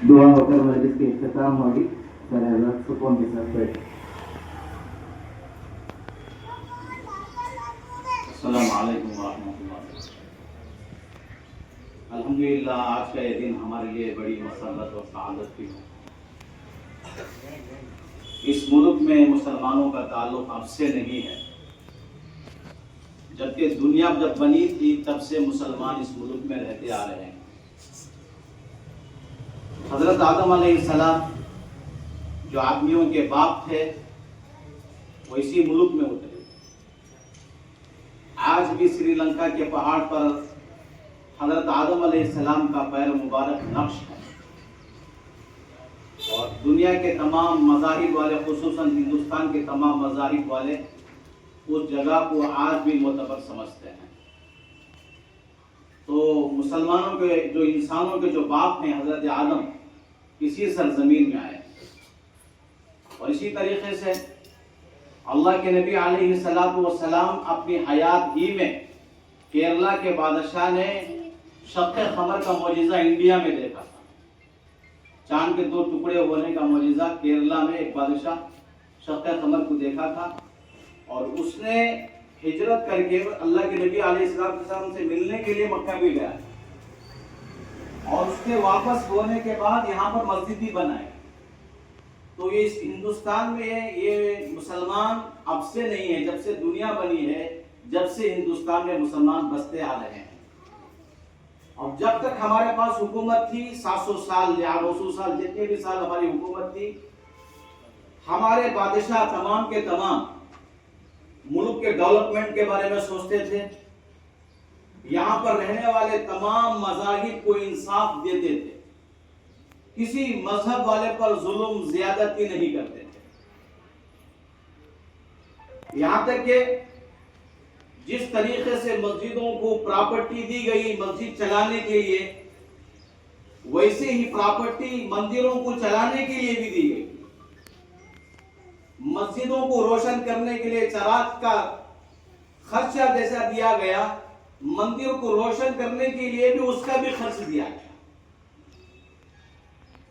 دعا ہو کر مجلس کی اختتام ہوگی. سر حضرت سکون کے ساتھ بیٹھ. السلام علیکم ورحمۃ اللہ. الحمدللہ آج کا یہ دن ہمارے لیے بڑی مسرت اور سعادت کی ہے. اس ملک میں مسلمانوں کا تعلق اب سے نہیں ہے، جبکہ دنیا جب بنی تھی تب سے مسلمان اس ملک میں رہتے آ رہے ہیں. حضرت آدم علیہ السلام جو آدمیوں کے باپ تھے وہ اسی ملک میں اترے. آج بھی سری لنکا کے پہاڑ پر حضرت آدم علیہ السلام کا پیر مبارک نقش ہے، اور دنیا کے تمام مذاہب والے، خصوصاً ہندوستان کے تمام مذاہب والے اس جگہ کو آج بھی معتبر سمجھتے ہیں. تو مسلمانوں کے جو انسانوں کے جو باپ ہیں حضرت آدم اسی سرزمین میں آئے، اور اسی طریقے سے اللہ کے نبی علیہ السلام اپنی حیات ہی میں کیرلا کے بادشاہ نے شق قمر کا معجزہ انڈیا میں دیکھا تھا. چاند کے 2 ٹکڑے ہونے کا معجزہ کیرلا میں ایک بادشاہ شق قمر کو دیکھا تھا، اور اس نے ہجرت کر کے اللہ کے نبی علیہ السلام سے ملنے کے لیے مکہ بھی گیا، اور اس کے واپس ہونے کے بعد یہاں پر مسجد بھی بنائے. تو یہ اس ہندوستان میں یہ مسلمان اب سے نہیں ہے، جب سے دنیا بنی ہے، جب سے ہندوستان میں مسلمان بستے آ رہے ہیں. اور جب تک ہمارے پاس حکومت تھی 700 سال یا 900 سال جتنے بھی سال ہماری حکومت تھی، ہمارے بادشاہ تمام کے تمام ملک کے ڈیولپمنٹ کے بارے میں سوچتے تھے. یہاں پر رہنے والے تمام مذاہب کو انصاف دیتے تھے، کسی مذہب والے پر ظلم زیادتی نہیں کرتے تھے. یہاں تک کہ جس طریقے سے مسجدوں کو پراپرٹی دی گئی مسجد چلانے کے لیے، ویسے ہی پراپرٹی مندروں کو چلانے کے لیے بھی دی گئی. مسجدوں کو روشن کرنے کے لیے چراغ کا خرچہ جیسا دیا گیا، مندر کو روشن کرنے کے لیے بھی اس کا بھی خرچ دیا گیا.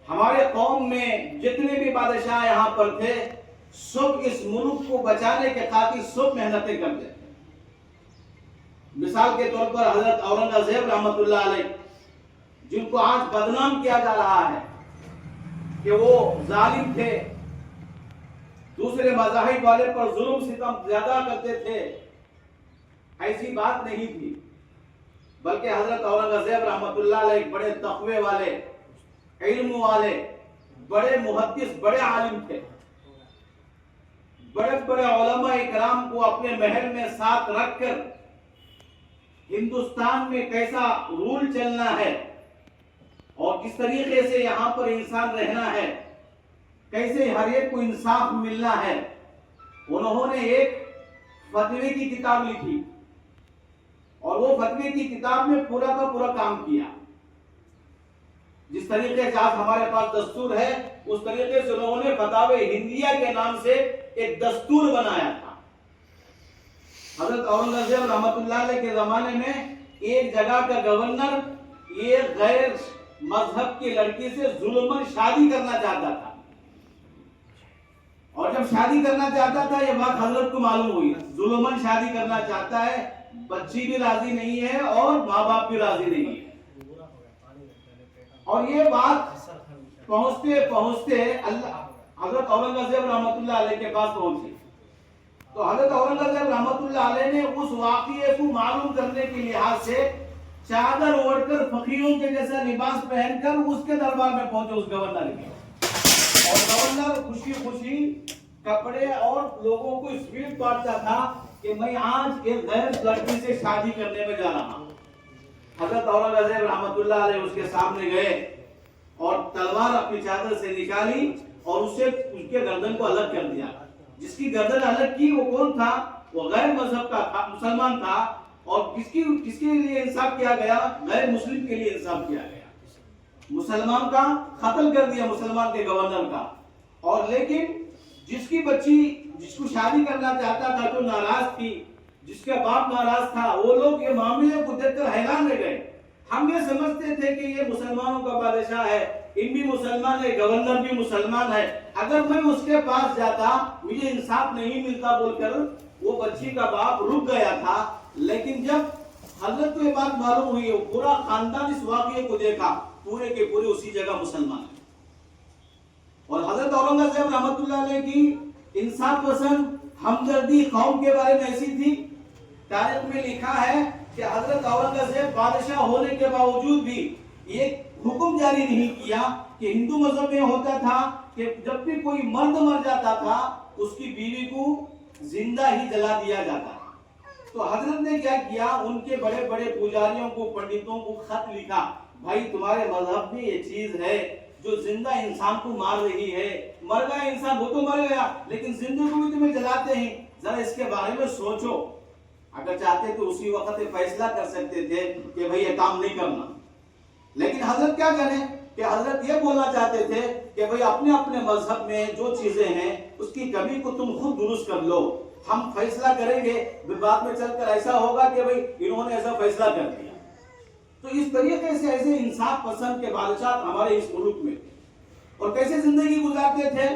ہمارے قوم میں جتنے بھی بادشاہ یہاں پر تھے، سب اس ملک کو بچانے کے خاطر سب محنتیں کرتے تھے. مثال کے طور پر حضرت اورنگزیب رحمۃ اللہ علیہ، جن کو آج بدنام کیا جا رہا ہے کہ وہ ظالم تھے، دوسرے مذاہب والے پر ظلم ستم زیادہ کرتے تھے، ایسی بات نہیں تھی. بلکہ حضرت اورنگزیب رحمۃ اللہ علیہ ایک بڑے تقوی والے، علم والے، بڑے محدث، بڑے عالم تھے. بڑے بڑے علماء اکرام کو اپنے محل میں ساتھ رکھ کر ہندوستان میں کیسا رول چلنا ہے اور کس طریقے سے یہاں پر انسان رہنا ہے، کیسے ہر ایک کو انصاف ملنا ہے، انہوں نے ایک فتوے کی کتاب لکھی، اور وہ فتوے کی کتاب میں پورا کا پورا کام کیا. جس طریقے سے آج ہمارے پاس دستور ہے، اس طریقے سے انہوں نے فتاوی ہندیہ کے نام سے ایک دستور بنایا تھا. حضرت اورنگزیب رحمۃ اللہ علیہ کے زمانے میں ایک جگہ کا گورنر ایک غیر مذہب کی لڑکی سے ظلماً شادی کرنا چاہتا تھا، اور جب شادی کرنا چاہتا تھا یہ بات حضرت کو معلوم ہوئی، ظلماً شادی کرنا چاہتا ہے، بچی بھی راضی نہیں ہے اور ماں باپ بھی راضی نہیں ہے. اور یہ بات پہنچتے پہنچتے حضرت اورنگزیب رحمۃ اللہ علیہ کے پاس پہنچی. تو حضرت اورنگزیب رحمۃ اللہ علیہ نے اس واقعے کو معلوم کرنے کے لحاظ سے چادر اوڑھ کر فقیروں کے جیسا لباس پہن کر اس کے دربار میں پہنچے، اس گورنر کے. اور گورنر خوشی خوشی کپڑے اور لوگوں کو سویٹ بانٹتا تھا کہ میں آج ایک غیر لڑکی سے شادی کرنے میں جا رہا ہوں. حضرت اورنگزیب رحمۃ اللہ علیہ اس کے سامنے گئے اور تلوار اپنی چادر سے نکالی اور اس کے گردن کو الگ کر دیا. جس کی گردن الگ کی وہ کون تھا؟ وہ غیر مذہب کا تھا، مسلمان تھا. اور کس کے لیے انصاف کیا گیا؟ غیر مسلم کے لیے انصاف کیا گیا. مسلمان کا قتل کر دیا، مسلمان کے گورنر کا. اور لیکن جس کی بچی جس کو شادی کرنا چاہتا تھا، جو ناراض تھی، جس کا باپ ناراض تھا، وہ لوگ یہ معاملے کو دیکھ کر حیران رہ گئے. ہم یہ سمجھتے تھے کہ یہ مسلمانوں کا بادشاہ ہے، ان بھی مسلمان ہے، گورنر بھی مسلمان ہے، اگر میں اس کے پاس جاتا مجھے انصاف نہیں ملتا بول کر وہ بچی کا باپ رک گیا تھا۔ لیکن جب حضرت کو یہ بات معلوم ہوئی، پورا خاندان اس واقعے کو دیکھا، پورے کے پورے اسی جگہ مسلمان ہیں۔ اور حضرت اورنگزیب رحمت اللہ علیہ کی انصاف پسند ہمدردی قوم کے بارے میں ایسی تھی، تاریخ میں لکھا ہے کہ حضرت اورنگزیب بادشاہ ہونے کے باوجود بھی یہ حکم جاری نہیں کیا کہ ہندو مذہب میں ہوتا تھا کہ جب بھی کوئی مرد مر جاتا تھا اس کی بیوی کو زندہ ہی جلا دیا جاتا۔ تو حضرت نے کیا کیا، ان کے بڑے بڑے پجاریوں کو، پنڈتوں کو خط لکھا، بھائی تمہارے مذہب میں یہ چیز ہے جو زندہ انسان کو مار رہی ہے، مر گیا انسان وہ تو مر گیا لیکن زندہ کو بھی تمہیں جلاتے ہیں، ذرا اس کے بارے میں سوچو۔ اگر چاہتے تو اسی وقت فیصلہ کر سکتے تھے کہ بھئی یہ کام نہیں کرنا، لیکن حضرت کیا کریں کہ حضرت یہ بولنا چاہتے تھے کہ بھئی اپنے اپنے مذہب میں جو چیزیں ہیں اس کی کمی کو تم خود درست کر لو، ہم فیصلہ کریں گے، بعد میں چل کر ایسا ہوگا کہ بھئی انہوں نے ایسا فیصلہ کر دیا۔ تو اس طریقے سے ایسے انصاف پسند کے بادشاہ ہمارے اس ملک میں، اور کیسے زندگی گزارتے تھے،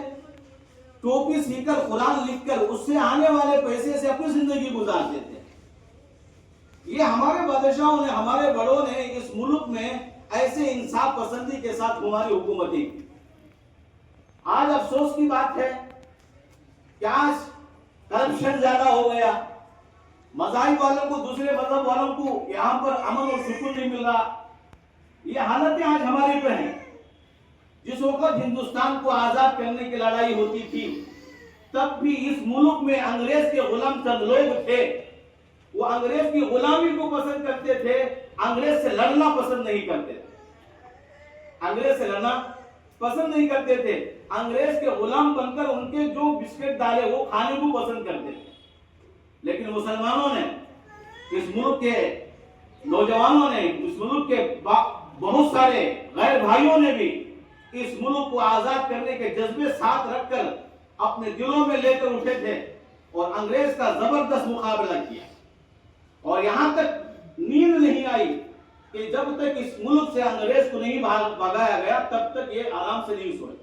ٹوپی سی کر، قرآن لکھ کر، اس سے آنے والے پیسے سے اپنی زندگی گزارتے تھے۔ یہ ہمارے بادشاہوں نے، ہمارے بڑوں نے اس ملک میں ایسے انصاف پسندی کے ساتھ ہماری حکومتیں کی۔ آج افسوس کی بات ہے کہ آج کرپشن زیادہ ہو گیا، مذاہب والوں کو، دوسرے مذہب والوں کو یہاں پر امن اور سکون نہیں مل رہا۔ یہ حالتیں آج ہماری پہ ہیں۔ جس وقت ہندوستان کو آزاد کرنے کی لڑائی ہوتی تھی تب بھی اس ملک میں انگریز کے غلام چند لوگ تھے، وہ انگریز کی غلامی کو پسند کرتے تھے، انگریز سے لڑنا پسند نہیں کرتے تھے، انگریز سے لڑنا پسند نہیں کرتے تھے، انگریز کے غلام بن کر ان کے جو بسکٹ ڈالے وہ کھانے کو پسند کرتے تھے۔ لیکن مسلمانوں نے، اس ملک کے نوجوانوں نے، اس ملک کے بہت سارے غیر بھائیوں نے بھی اس ملک کو آزاد کرنے کے جذبے ساتھ رکھ کر اپنے دلوں میں لے کر اٹھے تھے اور انگریز کا زبردست مقابلہ کیا۔ اور یہاں تک نیند نہیں آئی کہ جب تک اس ملک سے انگریز کو نہیں بھگایا گیا تب تک یہ آرام سے نہیں سوئے۔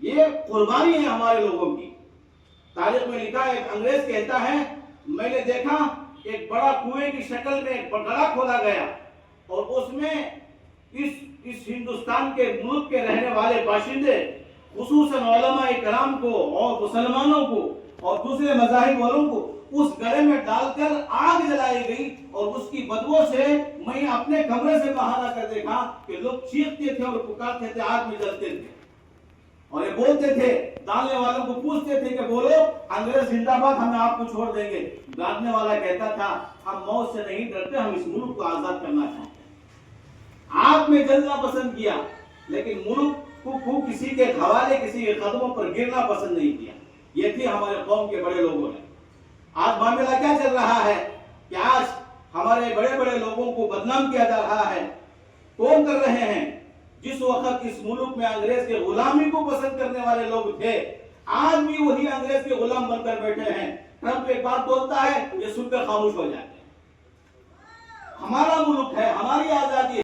یہ قربانی ہے ہمارے لوگوں کی۔ تاریخ میں لکھا ہے، ایک انگریز کہتا ہے، میں نے دیکھا ایک بڑا کنویں کی شکل میں ایک گڑھا کھودا گیا اور اس میں اس ہندوستان کے ملک کے رہنے والے باشندے، خصوصاً علماء کرام کو اور مسلمانوں کو اور دوسرے مذاہب والوں کو اس گڑھے میں ڈال کر آگ جلائی گئی، اور اس کی بدبو سے میں اپنے کمرے سے باہر آ کر دیکھا کہ لوگ چیختے تھے اور پکارتے تھے، آگ میں جلتے تھے، اور یہ بولتے تھے، ڈالنے والوں کو پوچھتے تھے کہ بولو انگریز زندہ باد، ہمیں آپ کو چھوڑ دیں گے۔ ڈالنے والا کہتا تھا، ہم موت سے نہیں ڈرتے، ہم اس ملک کو آزاد کرنا چاہتے ہیں۔ آگ میں جلنا پسند کیا لیکن ملک کو کسی کے حوالے، کسی کے قدموں پر گرنا پسند نہیں کیا۔ یہ تھی ہمارے قوم کے بڑے لوگوں نے۔ آج معاملہ کیا چل رہا ہے کہ آج ہمارے بڑے بڑے لوگوں کو بدنام کیا جا رہا ہے۔ کون کر رہے ہیں؟ جس وقت اس ملک میں انگریز کے غلامی کو پسند کرنے والے لوگ تھے، آج بھی وہی انگریز کے غلام بن کر بیٹھے ہیں۔ ٹرمپ ایک بات بولتا ہے، یہ سن کر خاموش ہو جاتے ہیں۔ ہمارا ملک ہے، ہماری آزادی ہے۔